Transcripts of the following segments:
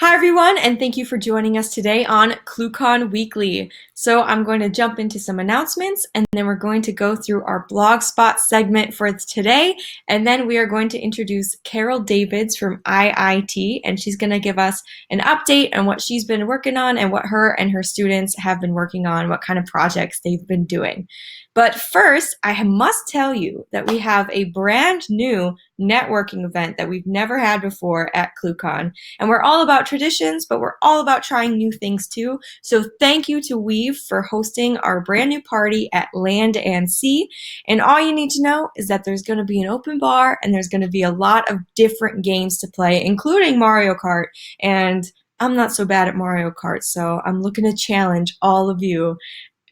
Hi everyone, and thank you for joining us today on ClueCon Weekly. So I'm going to jump into some announcements, and then we're going to go through our Blogspot segment for today, and then we are going to introduce Carol Davids from IIT, and she's going to give us an update on what she's been working on and what her and her students have been working on, what kind of projects they've been doing. But first, I must tell you that we have a brand new networking event that we've never had before at ClueCon. And we're all about traditions, but we're all about trying new things too. So thank you to Weave for hosting our brand new party at Land and Sea. And all you need to know is that there's going to be an open bar and there's going to be a lot of different games to play, including Mario Kart. And I'm not so bad at Mario Kart, so I'm looking to challenge all of you.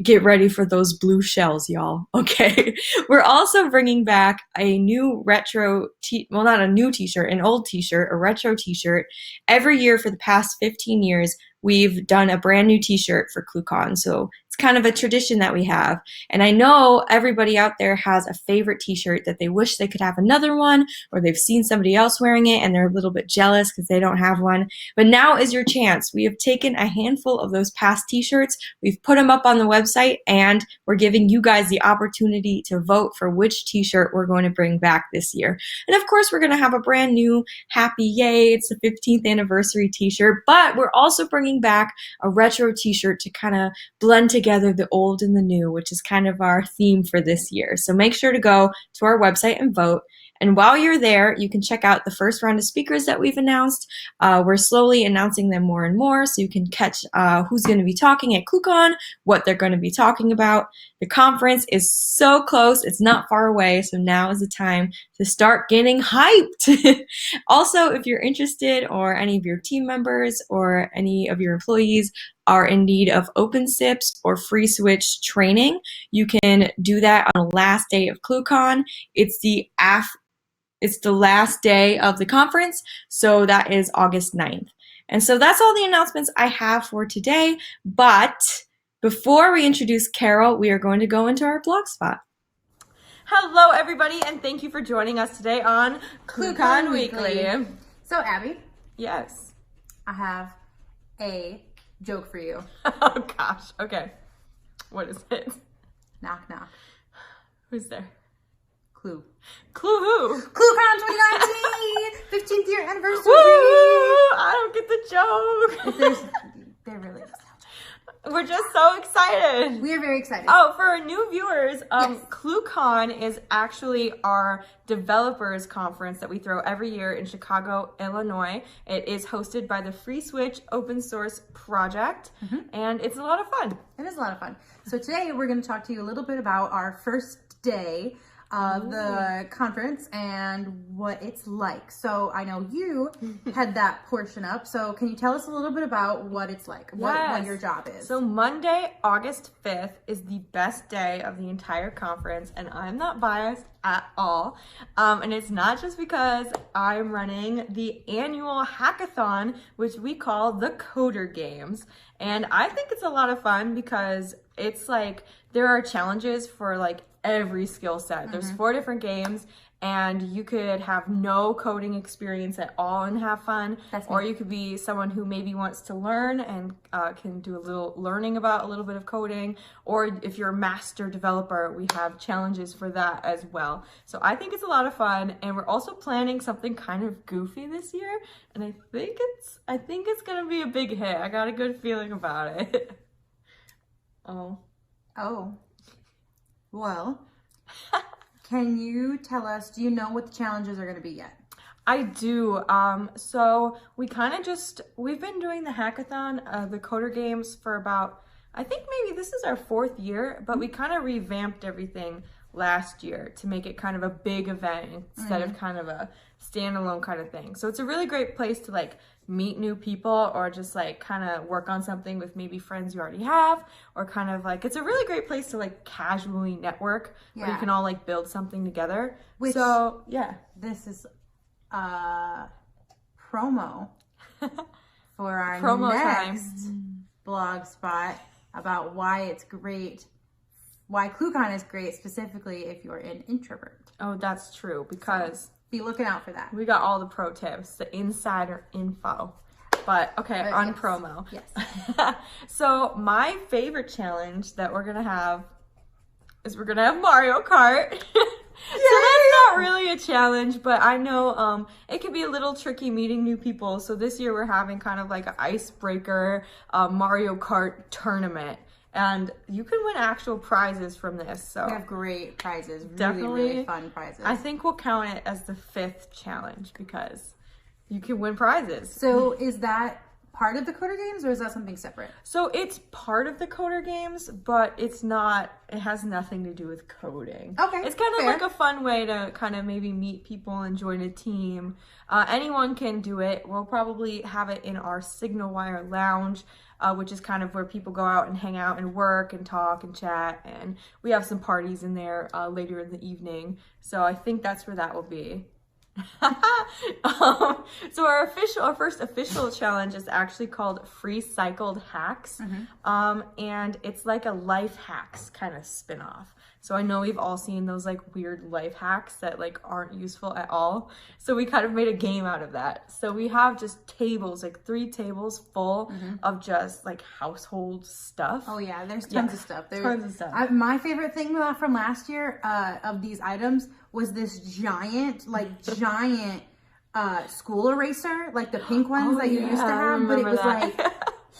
Get ready for those blue shells, y'all. Okay. We're also bringing back a new retro, well, not a new t-shirt, an old t-shirt, a retro t-shirt. Every year for the past 15 years, we've done a brand new t-shirt for ClueCon. So it's kind of a tradition that we have. And I know everybody out there has a favorite t-shirt that they wish they could have another one, or they've seen somebody else wearing it and they're a little bit jealous because they don't have one. But now is your chance. We have taken a handful of those past t-shirts. We've put them up on the website, and we're giving you guys the opportunity to vote for which t-shirt we're going to bring back this year. And of course, we're going to have a brand new Happy Yay, it's the 15th anniversary t-shirt, but we're also bringing back a retro t-shirt to kind of blend together the old and the new, which is kind of our theme for this year. So make sure to go to our website and vote. And while you're there, you can check out the first round of speakers that we've announced. We're slowly announcing them more and more, so you can catch who's going to be talking at ClueCon, what they're going to be talking about. The conference is so close, it's not far away, so now is the time to start getting hyped. Also, if you're interested, or any of your team members or any of your employees are in need of OpenSIPs or free switch training, you can do that on the last day of ClueCon. It's the last day of the conference, so that is August 9th. And so that's all the announcements I have for today. But before we introduce Carol, we are going to go into our Blogspot. Hello, everybody, and thank you for joining us today on ClueCon Weekly. So, Abby. Yes. I have a joke for you. Oh, gosh. Okay. What is it? Knock, knock. Who's there? Clue. Clue who? ClueCon 2019! 15th year anniversary! Woo! I don't get the joke. They're really excited. We're just so excited. We are very excited. Oh, for our new viewers, yes. ClueCon is actually our developers conference that we throw every year in Chicago, Illinois. It is hosted by the Free Switch Open Source Project, and it's a lot of fun. It is a lot of fun. So today we're going to talk to you a little bit about our first day of the conference and what it's like. So I know you had that portion up. So can you tell us a little bit about what it's like, what your job is? So Monday, August 5th is the best day of the entire conference, and I'm not biased at all. And it's not just because I'm running the annual hackathon, which we call the Coder Games. And I think it's a lot of fun because it's like there are challenges for like every skill set. There's 4 different games, and you could have no coding experience at all and have fun. Or you could be someone who maybe wants to learn and can do a little learning about a little bit of coding. Or if you're a master developer, we have challenges for that as well. So I think it's a lot of fun, and we're also planning something kind of goofy this year, and I think it's gonna be a big hit. I got a good feeling about it. Oh. Well, can you tell us, do you know what the challenges are going to be yet? I do. So we've been doing the hackathon, the Coder Games for about, I think maybe this is our 4th year, but we kind of revamped everything last year to make it kind of a big event instead of kind of a standalone kind of thing. So it's a really great place to like meet new people, or just like kind of work on something with maybe friends you already have, or kind of like, it's a really great place to like casually network where you can all like build something together. So yeah, this is promo for our next blog spot about why it's great, why ClueCon is great, specifically if you're an introvert. Oh, that's true, because be looking out for that. We got all the pro tips, the insider info. But okay, on yes. promo. Yes. So my favorite challenge that we're gonna have is we're gonna have Mario Kart. So that's not really a challenge, but I know it can be a little tricky meeting new people. So this year we're having kind of like an icebreaker Mario Kart tournament. And you can win actual prizes from this. So we have great prizes. Definitely, really fun prizes. I think we'll count it as the 5th challenge because you can win prizes. So is that part of the Coder Games or is that something separate? So it's part of the Coder Games, but it's not, it has nothing to do with coding. Okay, it's kind of fair. like a fun way to kind of maybe meet people and join a team. Anyone can do it. We'll probably have it in our Signal Wire Lounge, which is kind of where people go out and hang out and work and talk and chat. And we have some parties in there later in the evening. So I think that's where that will be. So our first official challenge is actually called Free Cycled Hacks. And it's like a life hacks kind of spin-off. So I know we've all seen those like weird life hacks that like aren't useful at all. So we kind of made a game out of that. So we have just tables, like 3 tables full of just like household stuff. Oh yeah, there's tons of stuff. Tons of stuff. My favorite thing from last year of these items was this giant school eraser, like the pink ones that you used to have, but it was like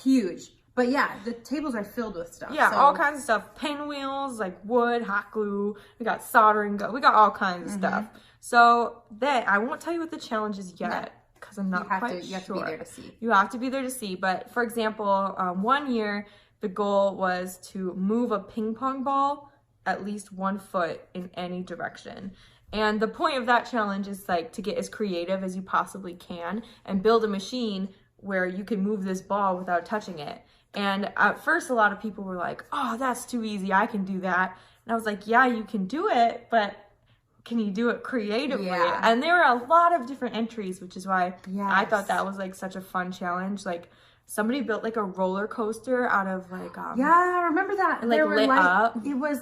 huge. But yeah, the tables are filled with stuff. Yeah, all kinds of stuff. Pinwheels, like wood, hot glue. We got soldering gun. We got all kinds of stuff. So then I won't tell you what the challenge is yet because I'm not quite sure. You have to be there to see. You have to be there to see. But for example, one year the goal was to move a ping pong ball at least 1 foot in any direction. And the point of that challenge is like to get as creative as you possibly can and build a machine where you can move this ball without touching it. And at first, a lot of people were like, oh, that's too easy. I can do that. And I was like, yeah, you can do it, but can you do it creatively? Yeah. And there were a lot of different entries, which is why I thought that was like such a fun challenge. Like somebody built like a roller coaster out of like yeah, I remember that. And, like lit up. It was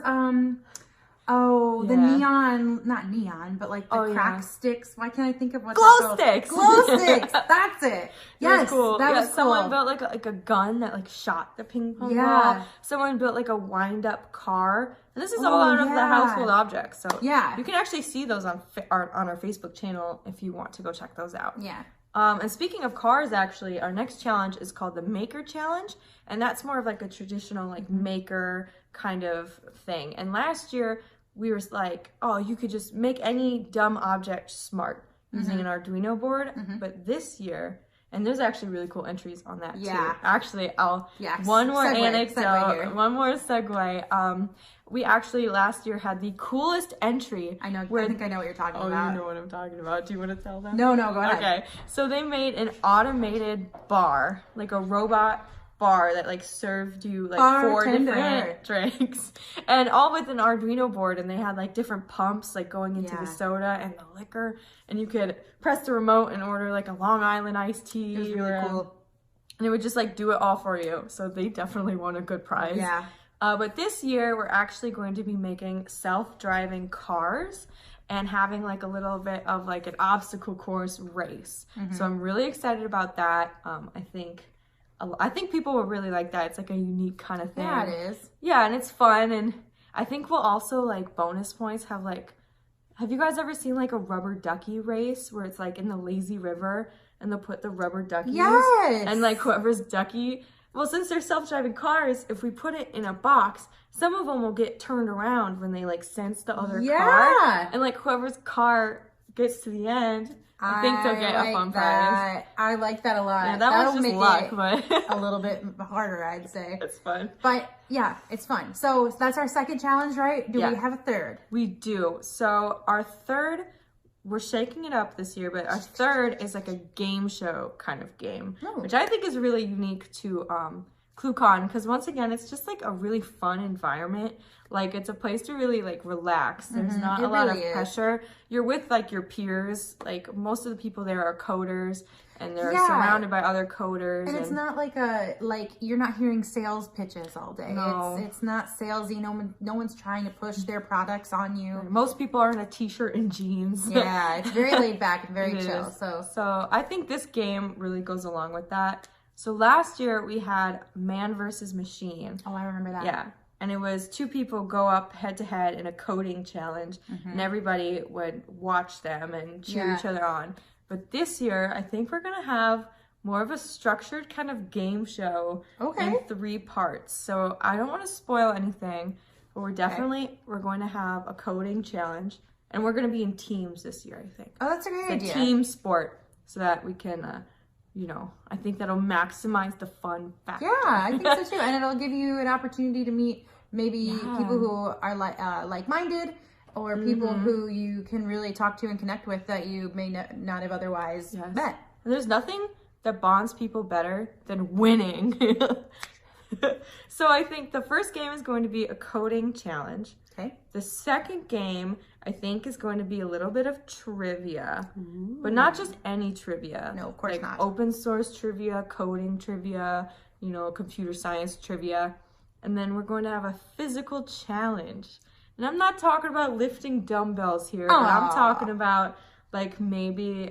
the neon, not neon, but like the crack sticks. Why can't I think of what glow sticks? Glow sticks. That's it. Yes, cool. That was cool. Someone built like a gun that like shot the ping pong ball. Someone built like a wind up car. And this is all out of the household objects. So you can actually see those on our Facebook channel if you want to go check those out. Yeah. And speaking of cars, actually, our next challenge is called the Maker Challenge. And that's more of like a traditional like maker kind of thing. And last year we were like, oh, you could just make any dumb object smart using an Arduino board. But this year, and there's actually really cool entries on that too. Actually, one more anecdote, one more segue. We actually last year had the coolest entry. I know. I think I know what you're talking about. Oh, you know what I'm talking about. Do you want to tell them? No, go ahead. Okay. So they made an automated bar, like a robot bar that like served you like 4 different drinks, and all with an Arduino board. And they had like different pumps like going into the soda and the liquor, and you could press the remote and order like a Long Island iced tea. It was really cool. And it would just like do it all for you. So they definitely won a good prize. Yeah. But this year we're actually going to be making self-driving cars and having like a little bit of like an obstacle course race. So I'm really excited about that. I think people will really like that. It's like a unique kind of thing. Yeah, it is. Yeah, and it's fun. And I think we'll also like bonus points have like, have you guys ever seen like a rubber ducky race where it's like in the lazy river and they'll put the rubber duckies? Yes. And like whoever's ducky, well, since they're self-driving cars, if we put it in a box, some of them will get turned around when they like sense the other car. And like whoever's car gets to the end, I think they'll get a fun prize. I like that a lot. Yeah, that'll was just make luck, it but a little bit harder, I'd say. It's fun. But yeah, it's fun. So that's our second challenge, right? Do we have a third? We do. So our third, we're shaking it up this year, but our third is like a game show kind of game, which I think is really unique to ClueCon, because once again, it's just like a really fun environment. Like it's a place to really like relax. There's not a lot of pressure. You're with like your peers. Like most of the people there are coders, and they're surrounded by other coders. And it's not like you're not hearing sales pitches all day. No. It's not salesy. No one's trying to push their products on you. Most people are in a t-shirt and jeans. Yeah, it's very laid back and very chill. So I think this game really goes along with that. So last year we had Man versus Machine. Oh, I remember that. Yeah. And it was 2 people go up head to head in a coding challenge, and everybody would watch them and cheer each other on. But this year, I think we're going to have more of a structured kind of game show in 3 parts. So I don't want to spoil anything, but we're going to have a coding challenge, and we're going to be in teams this year, I think. Oh, that's a great idea. It's a team sport so that we can, you know, I think that'll maximize the fun factor. Yeah, I think so too. And it'll give you an opportunity to meet maybe people who are like-minded, or people who you can really talk to and connect with that you may not have otherwise met. And there's nothing that bonds people better than winning. So I think the first game is going to be a coding challenge. Okay. The second game, I think, is going to be a little bit of trivia, but not just any trivia. No, of course not. Open source trivia, coding trivia, you know, computer science trivia. And then we're going to have a physical challenge. And I'm not talking about lifting dumbbells here, but I'm talking about like maybe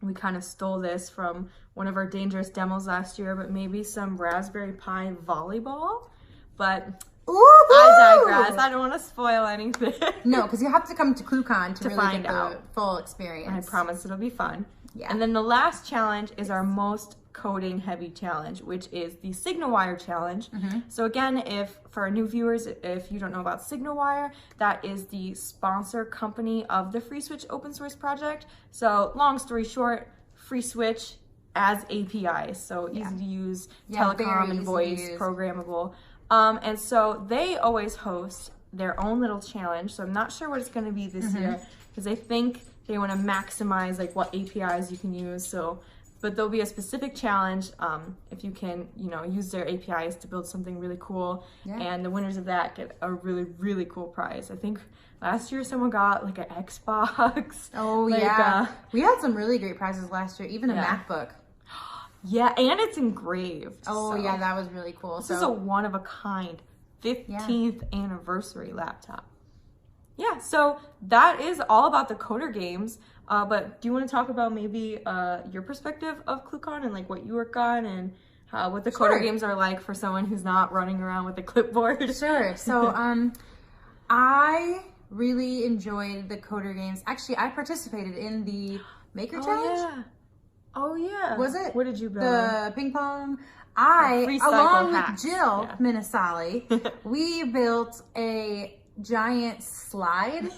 we kind of stole this from one of our dangerous demos last year, but maybe some Raspberry Pi volleyball. But I digress. I don't want to spoil anything. No, because you have to come to ClueCon to really find get out the full experience. I promise it'll be fun. Yeah. And then the last challenge is our most coding heavy challenge, which is the SignalWire challenge. So again, if for our new viewers, if you don't know about SignalWire, that is the sponsor company of the FreeSwitch open source project. So long story short, FreeSwitch as APIs, so easy to use, telecom and voice, programmable. And so they always host their own little challenge. So I'm not sure what it's going to be this year, because I think they want to maximize like what APIs you can use. So, but there'll be a specific challenge if you can, you know, use their APIs to build something really cool. And the winners of that get a really, really cool prize. I think last year someone got like an Xbox. Oh, we had some really great prizes last year, even a MacBook. Yeah, and it's engraved. Oh, yeah, that was really cool. This is a one-of-a-kind 15th anniversary laptop. Yeah, so that is all about the coder games. But do you want to talk about maybe your perspective of ClueCon and like what you work on and what the coder games are like for someone who's not running around with a clipboard? Sure. So I really enjoyed the coder games. Actually, I participated in the Maker Challenge. Oh yeah. Was it? What did you build? The ping pong. Along with Jill Minasali, we built a giant slide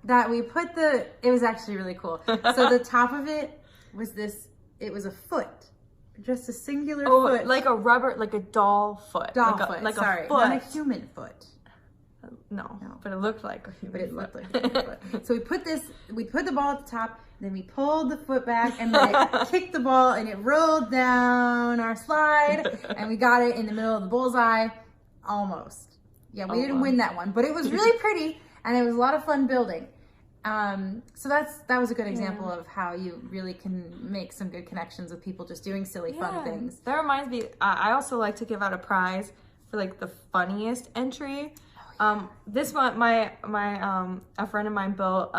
that we put it was actually really cool. So the top of it was it was a foot. Just a singular foot. Like a rubber, like a doll foot. Like a foot. Not a human foot. No, but it looked like a human foot. Looked like a human foot. So we put the ball at the top, then we pulled the foot back, and then it kicked the ball, and it rolled down our slide, and we got it in the middle of the bullseye, almost. Yeah, we didn't win that one, but it was really pretty, and it was a lot of fun building. So that was a good example of how you really can make some good connections with people just doing silly, fun things. That reminds me, I also like to give out a prize for like the funniest entry. This one, a friend of mine built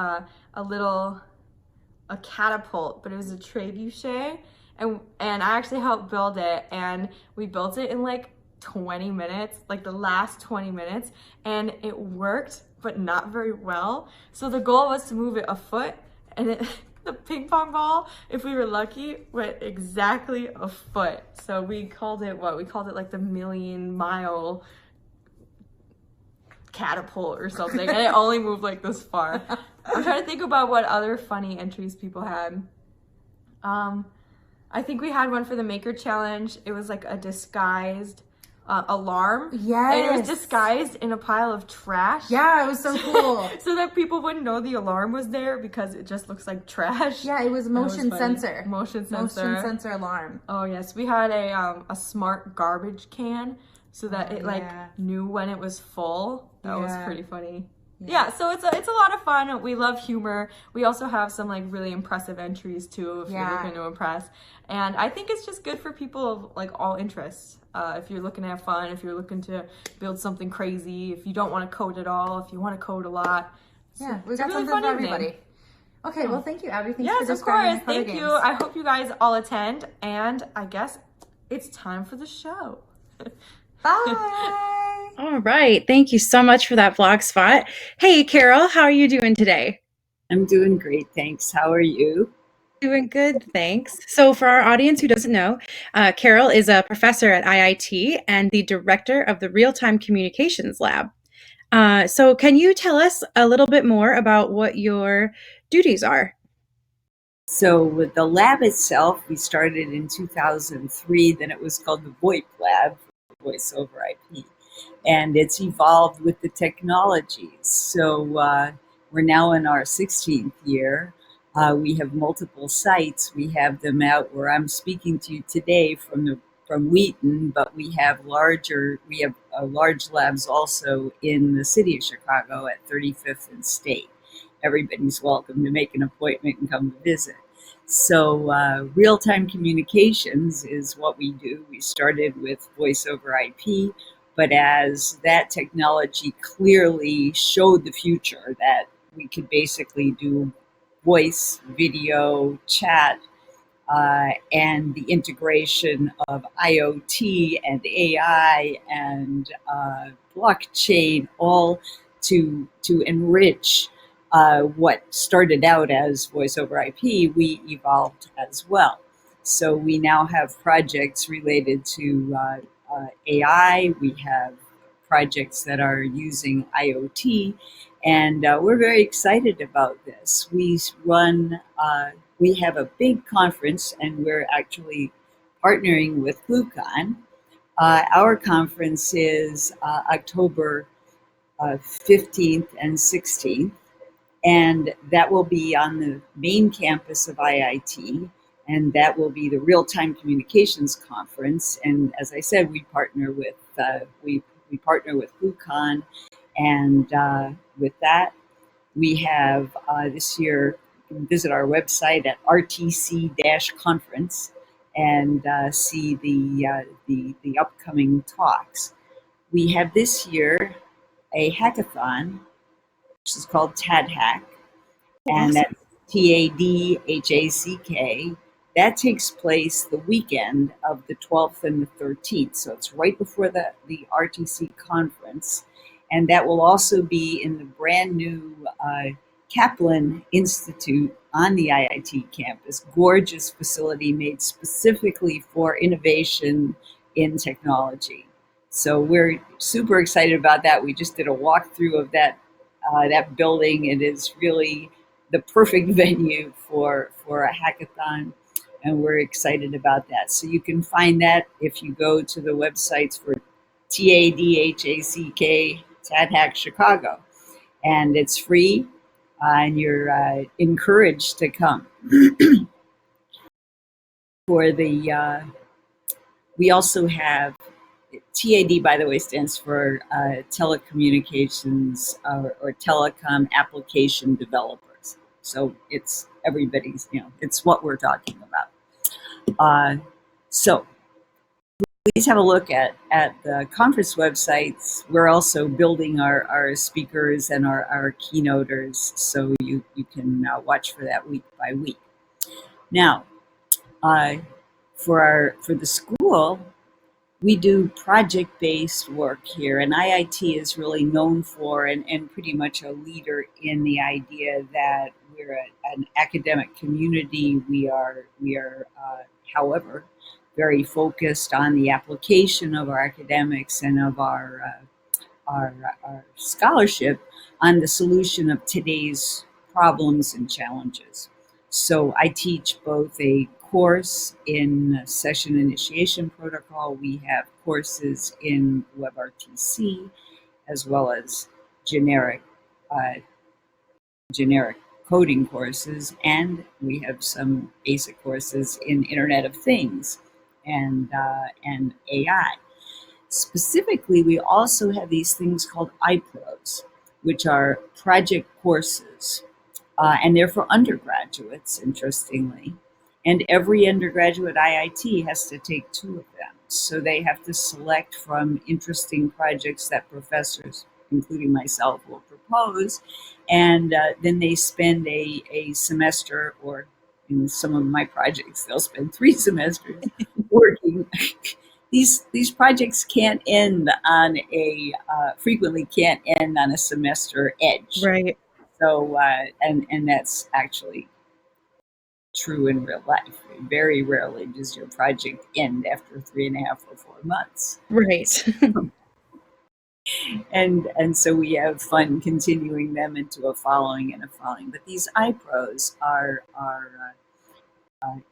a catapult, but it was a trebuchet, and I actually helped build it, and we built it in like 20 minutes, like the last 20 minutes, and it worked, but not very well. So the goal was to move it a foot, and the ping pong ball, if we were lucky, went exactly a foot. So we called it like the million-mile catapult or something, and it only moved like this far. I'm trying to think about what other funny entries people had. I think we had one for the Maker Challenge. It was like a disguised alarm. And it was Yes. disguised in a pile of trash. Yeah, it was so cool. So that people wouldn't know the alarm was there because it just looks like trash. Yeah, it was motion sensor. Motion sensor. Motion sensor alarm. Oh yes, we had a smart garbage can so that it like knew when it was full. That was pretty funny. Yeah, so it's a lot of fun. We love humor. We also have some like really impressive entries too if you're looking to impress. And I think it's just good for people of like all interests. If you're looking to have fun, if you're looking to build something crazy, if you don't want to code at all, if you want to code a lot. Yeah, we got something for everybody. Okay, well, thank you, Abby. Thanks for Yes, of course. Thank you. I hope you guys all attend. And I guess it's time for the show. Bye. All right. Thank you so much for that blog spot. Hey, Carol, how are you doing today? I'm doing great, thanks. How are you? Doing good, thanks. So for our audience who doesn't know, Carol is a professor at IIT and the director of the Real-Time Communications Lab. So can you tell us a little bit more about what your duties are? So with the lab itself, we started in 2003, then it was called the VoIP Lab, Voice over IP. And it's evolved with the technologies. So we're now in our 16th year. We have multiple sites. We have them out where I'm speaking to you today from Wheaton, but we have large labs also in the city of Chicago at 35th and State. Everybody's welcome to make an appointment and come to visit. So real-time communications is what we do. We started with voice over IP, but as that technology clearly showed the future that we could basically do voice, video, chat, and the integration of IoT and AI and blockchain, all to enrich what started out as voice over IP, we evolved as well. So we now have projects related to AI. We have projects that are using IoT, and we're very excited about this. We have a big conference, and we're actually partnering with ClueCon. Our conference is October 15th and 16th, and that will be on the main campus of IIT, and that will be the Real-Time Communications Conference. And as I said, we partner with ClueCon, and with that, we have this year. You can visit our website at RTC-conference and see the upcoming talks. We have this year a hackathon, which is called TADHack, and that's TADHACK. That takes place the weekend of the 12th and the 13th, so it's right before the RTC conference, and that will also be in the brand new Kaplan Institute on the IIT campus. Gorgeous facility made specifically for innovation in technology. So we're super excited about that. We just did a walkthrough of that building. It is really the perfect venue for a hackathon, and we're excited about that. So you can find that if you go to the websites for TADHACK, TADHack Chicago, and it's free, and you're encouraged to come. For the we also have TAD, by the way, stands for telecommunications or telecom application developers. So it's everybody's, it's what we're talking about. So please have a look at the conference websites. We're also building our speakers and our keynoters, so you can watch for that week by week. Now, for the school, we do project-based work here, and IIT is really known for and pretty much a leader in the idea that we're an academic community. We are, however, very focused on the application of our academics and of our scholarship on the solution of today's problems and challenges. So I teach both a course in session initiation protocol. We have courses in WebRTC as well as generic uh, generic coding courses, and we have some basic courses in Internet of Things and AI. Specifically, we also have these things called iPros, which are project courses, and they're for undergraduates, interestingly. And every undergraduate IIT has to take two of them. So they have to select from interesting projects that professors, including myself, will propose. And then they spend a semester, or in some of my projects, they'll spend 3 semesters working. These projects can't end on a frequently can't end on a semester edge. Right. So, and that's actually true in real life. Very rarely does your project end after 3.5 or 4 months. Right. And so we have fun continuing them into a following and a following. But these iPros are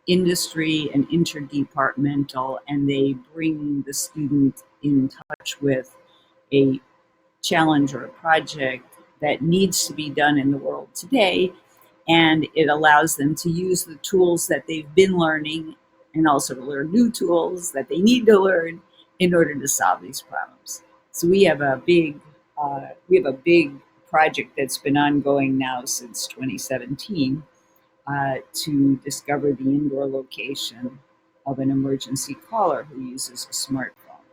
industry and interdepartmental, and they bring the student in touch with a challenge or a project that needs to be done in the world today, and it allows them to use the tools that they've been learning and also to learn new tools that they need to learn in order to solve these problems. So we have a big project that's been ongoing now since 2017 to discover the indoor location of an emergency caller who uses a smartphone.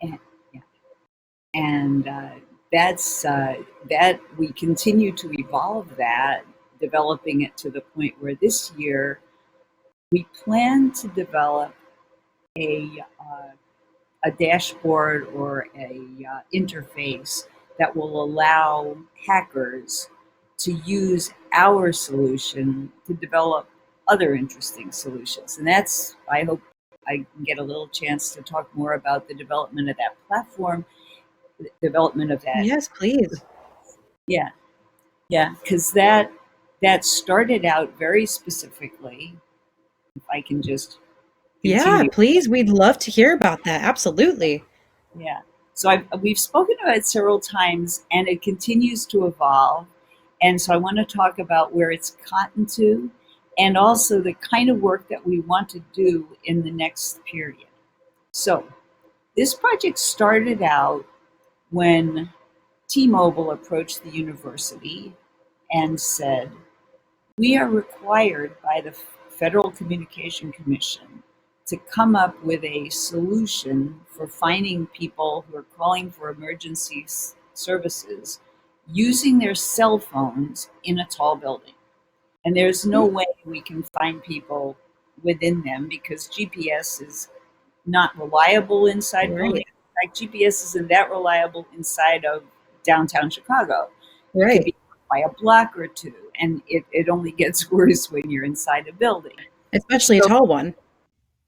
And, yeah, and that we continue to evolve that, developing it to the point where this year we plan to develop a a dashboard or a interface that will allow hackers to use our solution to develop other interesting solutions. And that's, I hope I can get a little chance to talk more about the development of that platform, the development of that. Yes, please. Yeah, yeah, because that started out very specifically. If I can just Yeah, continue. please. We'd love to hear about that. Absolutely. Yeah. So we've spoken about it several times, and it continues to evolve. And so I want to talk about where it's gotten to, and also the kind of work that we want to do in the next period. So this project started out when T-Mobile approached the university and said, we are required by the Federal Communication Commission to come up with a solution for finding people who are calling for emergency services using their cell phones in a tall building. And there's no way we can find people within them because GPS is not reliable inside Right. buildings. Like GPS isn't that reliable inside of downtown Chicago. It could Right. be by a block or two, and it only gets worse when you're inside a building. Especially a So, tall one.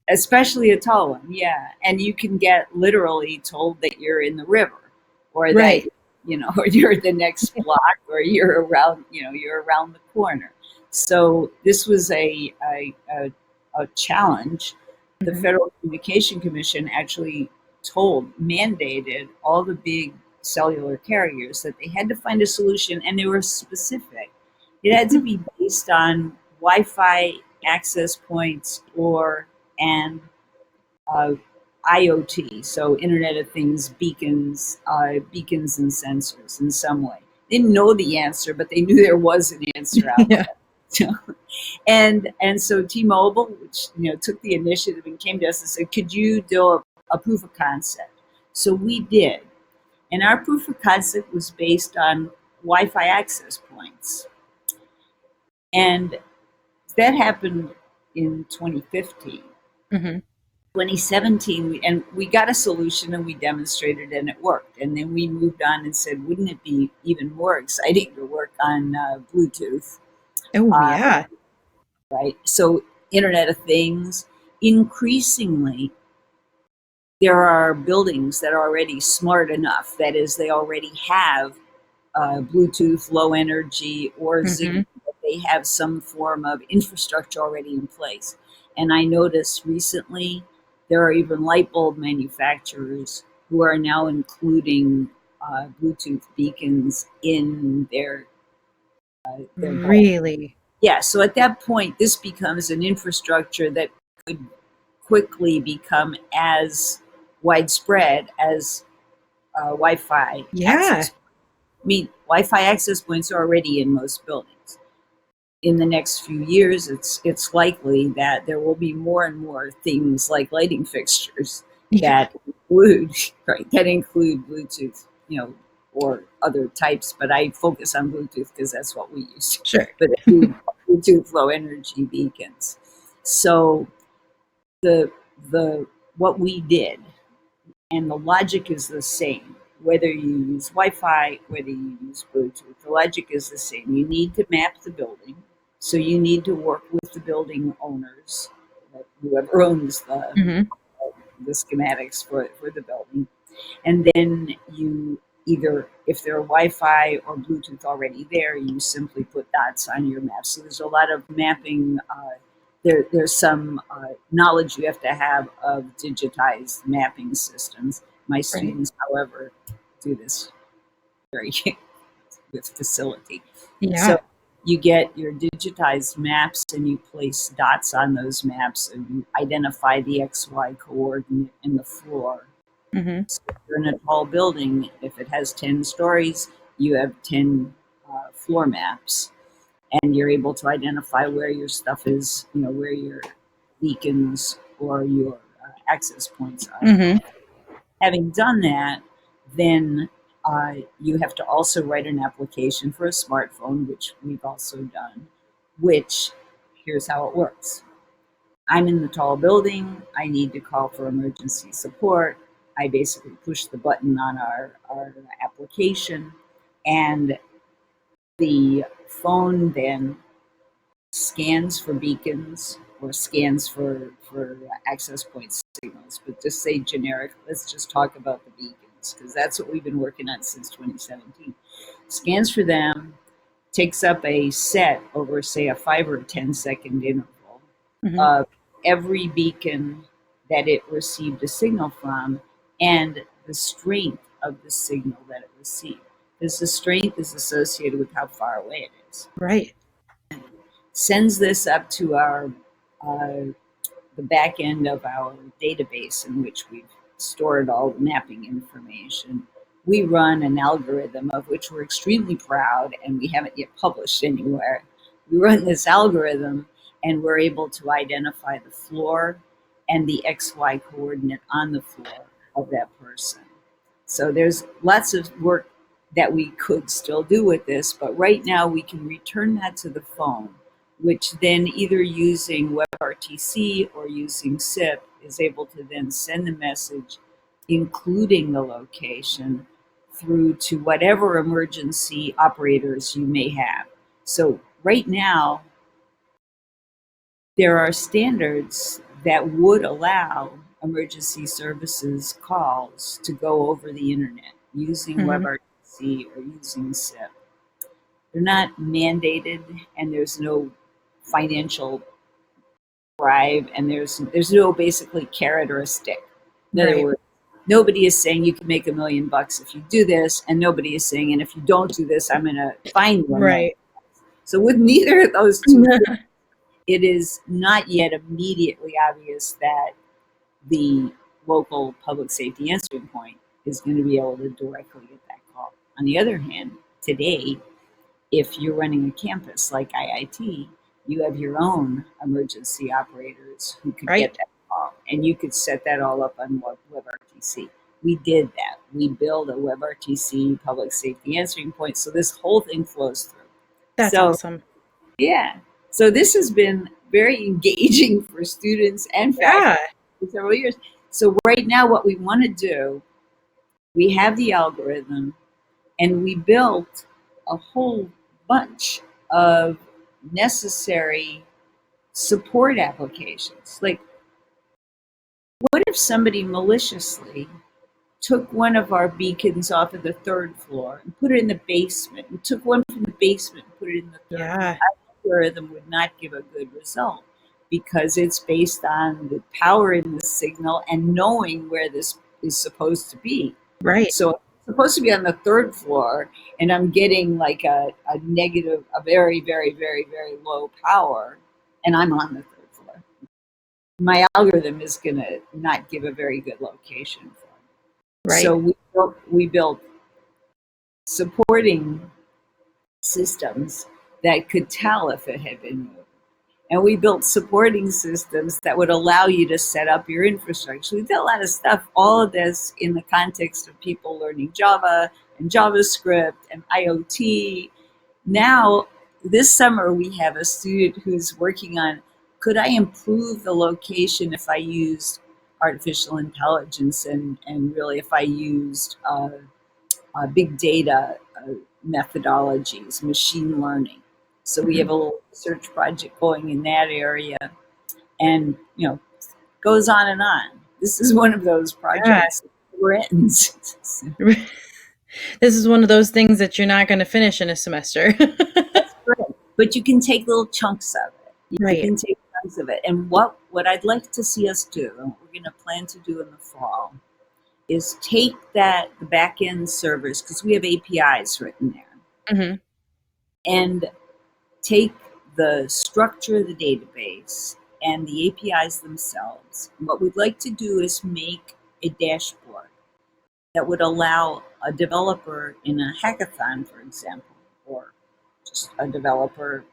especially a tall one, yeah. And you can get literally told that you're in the river, or that Right. or you're the next block, or you're around the corner. So this was a challenge. The Mhm. Federal Communication Commission actually mandated all the big cellular carriers that they had to find a solution, and they were specific. It had to be based on Wi-Fi access points and uh, IoT, so Internet of Things beacons and sensors in some way. They didn't know the answer, but they knew there was an answer out Yeah. there. And so T-Mobile, which took the initiative and came to us and said, "Could you do a proof of concept?" So we did, and our proof of concept was based on Wi-Fi access points, and that happened in 2015. Mhm. 2017, we got a solution and we demonstrated and it worked. And then we moved on and said, wouldn't it be even more exciting to work on Bluetooth, Oh, uh, yeah. right? So Internet of Things, increasingly, there are buildings that are already smart enough. That is, they already have Bluetooth, low energy, or Zigbee Mhm. that they have some form of infrastructure already in place. And I noticed recently there are even light bulb manufacturers who are now including Bluetooth beacons in their bulb. Really? Yeah, so at that point, this becomes an infrastructure that could quickly become as widespread as Wi-Fi Yeah. access. I mean, Wi-Fi access points are already in most buildings. In the next few years, it's likely that there will be more and more things like lighting fixtures Yeah. that include that include Bluetooth, or other types. But I focus on Bluetooth because that's what we use. Sure. But include Bluetooth low energy beacons. So the the what we did, and the logic is the same. Whether you use Wi-Fi, whether you use Bluetooth, the logic is the same. You need to map the building, so you need to work with the building owners, whoever owns Hmm. the schematics for the building, and then you either, if there are Wi-Fi or Bluetooth already there, you simply put dots on your map. So there's a lot of mapping. There's some knowledge you have to have of digitized mapping systems. My Right. students, however, do this very with facility. So Yeah. you get your digitized maps and you place dots on those maps and you identify the XY coordinate in the floor. Hmm. So if you're in a tall building, if it has 10 stories, you have 10 floor maps, and you're able to identify where your stuff is, where your beacons or your access points are. Hmm. Having done that, then you have to also write an application for a smartphone, which we've also done, which here's how it works. I'm in the tall building. I need to call for emergency support. I basically push the button on our application, and the phone then scans for beacons or scans for access point signals. But just say generic, let's just talk about the beacons because that's what we've been working on since 2017. Scans for them, takes up a set over, say, a 5 or 10 second interval Hmm. of every beacon that it received a signal from and the strength of the signal that it received. Because the strength is associated with how far away it is. Right. Sends this up to uh, the back end of our database in which we've stored all the mapping information. We run an algorithm of which we're extremely proud and we haven't yet published anywhere. We run this algorithm and we're able to identify the floor and the XY coordinate on the floor of that person. So there's lots of work that we could still do with this, but right now we can return that to the phone, which then either using WebRTC or using SIP is able to then send the message, including the location, through to whatever emergency operators you may have. So right now, there are standards that would allow emergency services calls to go over the internet using Hmm. WebRTC or using SIP. They're not mandated, and there's no financial bribe, and there's no basically carrot or a stick. In other Right. words, nobody is saying you can make $1 million if you do this, and nobody is saying, and if you don't do this, I'm going to fine you $1 million. Right. So with neither of those two things, it is not yet immediately obvious that the local public safety answering point is going to be able to directly get that call. On the other hand, today, if you're running a campus like IIT, you have your own emergency operators who could get Right. that call, and you could set that all up on WebRTC. We did that. We built a WebRTC public safety answering point, so this whole thing flows through. That's So awesome. yeah. So this has been very engaging for students and faculty Yeah. for several years. So right now, what we want to do, we have the algorithm, and we built a whole bunch of necessary support applications. Like, what if somebody maliciously took one of our beacons off of the 3rd floor and put it in the basement, and took one from the basement and put it in the 3rd floor? Yeah. algorithm would not give a good result because it's based on the power in the signal and knowing where this is supposed to be. Right. So it's supposed to be on the third floor, and I'm getting like a negative, a very, very, very, very low power, and I'm on the third floor. My algorithm is going to not give a very good location for it. Right. So we built supporting systems that could tell if it had been moved. And we built supporting systems that would allow you to set up your infrastructure. We did a lot of stuff, all of this in the context of people learning Java and JavaScript and IoT. Now, this summer, we have a student who's working on, could I improve the location if I used artificial intelligence and really if I used big data methodologies, machine learning. So we have a little research project going in that area, and goes on and on. This is one of those projects that never ends. This is one of those things that you're not going to finish in a semester. That's great, but you can take little chunks of it. You Right. can take chunks of it, and what I'd like to see us do, and what we're going to plan to do in the fall, is take the back end servers, because we have APIs written there, Mhm. and take the structure of the database and the APIs themselves. And what we'd like to do is make a dashboard that would allow a developer in a hackathon, for example, or just a developer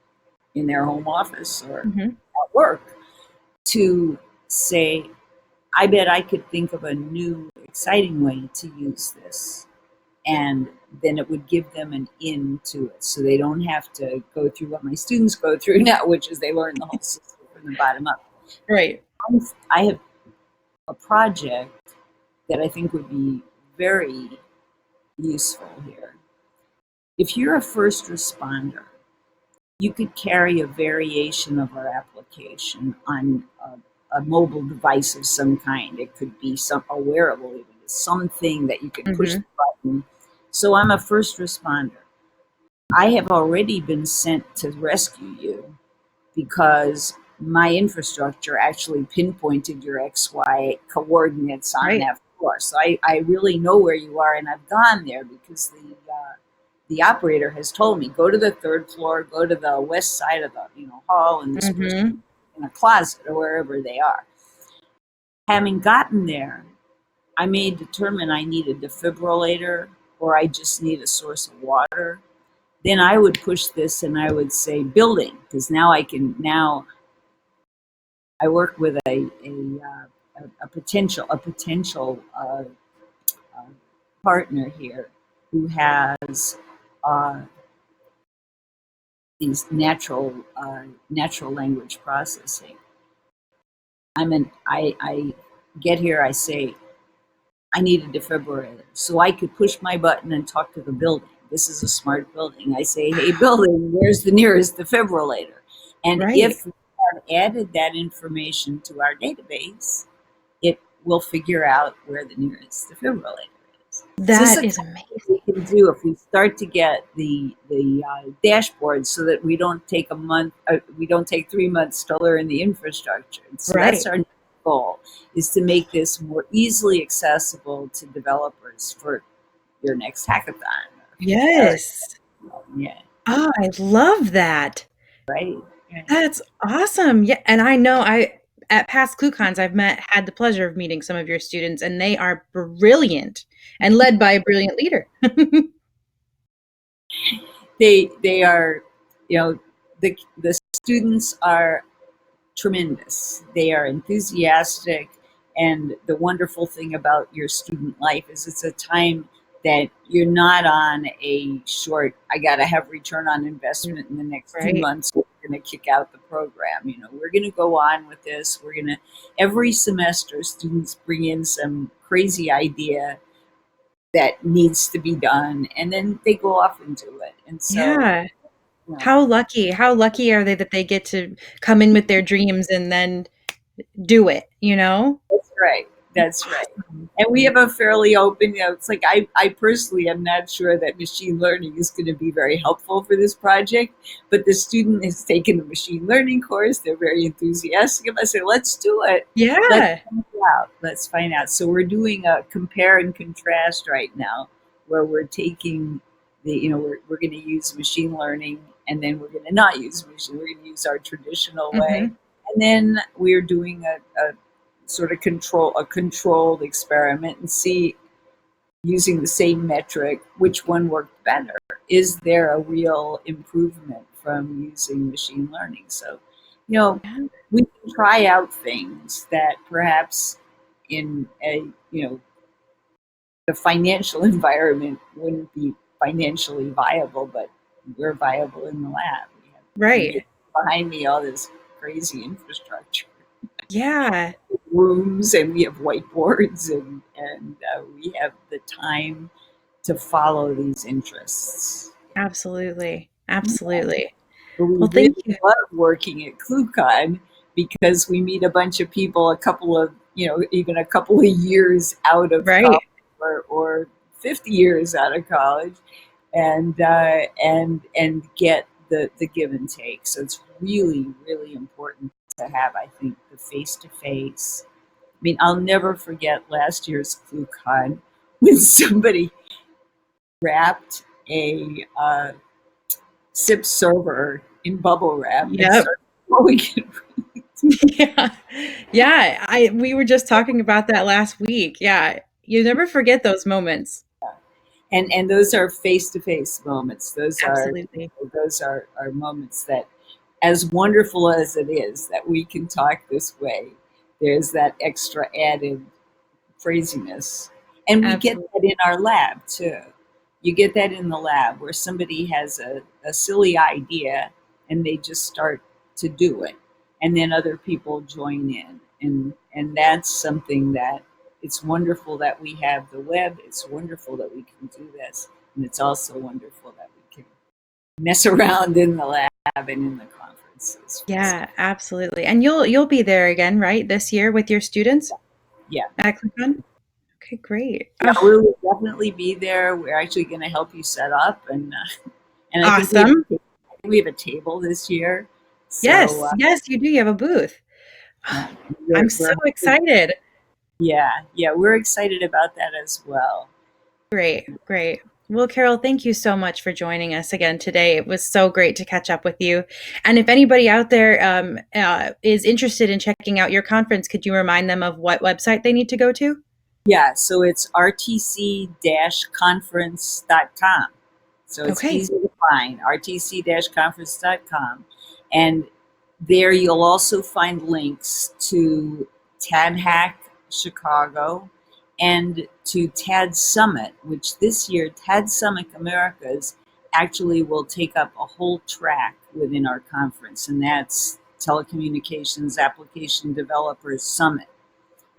in their home office or Mhm. at work, to say, I bet I could think of a new, exciting way to use this. And then it would give them an in to it. So they don't have to go through what my students go through now, which is they learn the whole system from the bottom up. Right. I have a project that I think would be very useful here. If you're a first responder, you could carry a variation of our application on a mobile device of some kind. It could be a wearable, even something that you could push the button. So I'm a first responder. I have already been sent to rescue you because my infrastructure actually pinpointed your XY coordinates on Right. that floor. So I really know where you are, and I've gone there because the operator has told me, go to the third floor, go to the west side of the hall, and this person in a closet or wherever they are. Having gotten there, I may determine I need a defibrillator or I just need a source of water. Then I would push this and I would say building, because now I work with a potential partner here who has these natural language processing. I get here, I say, I need a defibrillator. So I could push my button and talk to the building. This is a smart building. I say, hey, building, where's the nearest defibrillator? And Right. if we have added that information to our database, it will figure out where the nearest defibrillator is. That is amazing. We can do if we start to get the dashboard, so that we don't take we don't take 3 months to learn the infrastructure. So that's our goal, is to make this more easily accessible to developers for your next hackathon. Yes. Yeah. Oh, I love that. Right. That's awesome. Yeah, and I know at past ClueCons had the pleasure of meeting some of your students, and they are brilliant and led by a brilliant leader. They are, the students are tremendous. They are enthusiastic, and the wonderful thing about your student life is it's a time that you're not on a short, I got to have return on investment in the next 2 months, we're going to kick out the program. We're going to go on with this. Every semester, students bring in some crazy idea that needs to be done, and then they go off and do it. And so, Yeah. How lucky are they that they get to come in with their dreams and then do it, That's right. That's right. And we have a fairly open, it's like I personally am not sure that machine learning is going to be very helpful for this project, but the student has taken the machine learning course. They're very enthusiastic about it. I say, let's do it. Let's Yeah. find out. Let's find out. So we're doing a compare and contrast right now where we're taking we're going to use machine learning, and then we're going to not use machine. We're going to use our traditional way. Hmm. And then we're doing a sort of controlled experiment and see, using the same metric, which one worked better. Is there a real improvement from using machine learning? So, we can try out things that perhaps in the financial environment wouldn't be financially viable, but we're viable in the lab. We have Right. behind me all this crazy infrastructure, Yeah. rooms, and we have whiteboards, and we have the time to follow these interests. Absolutely. Yeah. Absolutely. But we Well, really thank you. love working at ClueCon because we meet a bunch of people even a couple of years out of college, Right. or 50 years out of college, and get the give and take. So it's really, really important to have, I think, the face to face. I mean, I'll never forget last year's ClueCon when somebody wrapped a SIP server in bubble wrap and Yep. started blowing it. Yeah. Yeah. We were just talking about that last week. Yeah. You never forget those moments. And those are face to face moments. Absolutely. Those are moments that, as wonderful as it is that we can talk this way, there's that extra added craziness. And we get Absolutely. that in our lab too. You get that in the lab where somebody has a silly idea and they just start to do it. And then other people join in. And that's something that, it's wonderful that we have the web. It's wonderful that we can do this. And it's also wonderful that we can mess around in the lab and in the conferences. Yeah, absolutely. And you'll be there again, right? This year with your students Yeah. at ClueCon? Okay, great. Yeah, Oh, we will definitely be there. We're actually going to help you set up, and awesome. I think we have a table this year. So Yes, yes, you do. You have a booth. yeah, I'm so we're excited. yeah, we're excited about that as well. Great, great. Well, Carol, thank you so much for joining us again today. It was so great to catch up with you. And if anybody out there is interested in checking out your conference, could you remind them of what website they need to go to? Yeah, so it's rtc-conference.com. So it's Okay. easy to find, rtc-conference.com. And there you'll also find links to TAD Hack Chicago and to TAD Summit, which this year, TAD Summit Americas actually will take up a whole track within our conference, and that's Telecommunications Application Developers Summit.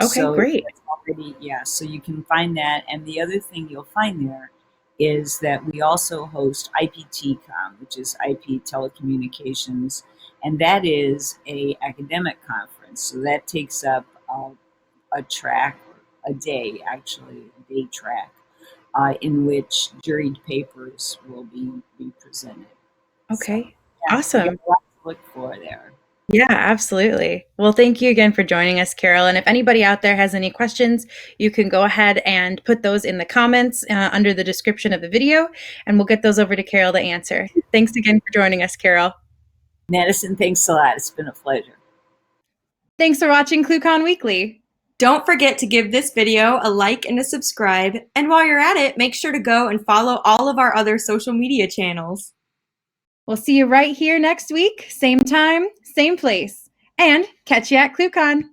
Okay, So great. that's already, yeah, so you can find that. And the other thing you'll find there is that we also host IPTCom, which is IP Telecommunications, and that is a academic conference. So that takes up a track, a day actually, a day track, in which juried papers will be presented. So Okay. yeah, you got Awesome. a lot to look for there. Yeah, absolutely. Well, thank you again for joining us, Carol. And if anybody out there has any questions, you can go ahead and put those in the comments under the description of the video, and we'll get those over to Carol to answer. Thanks again for joining us, Carol. Madison, thanks a lot. It's been a pleasure. Thanks for watching ClueCon Weekly. Don't forget to give this video a like and a subscribe. And while you're at it, make sure to go and follow all of our other social media channels. We'll see you right here next week, same time, same place. And catch you at ClueCon.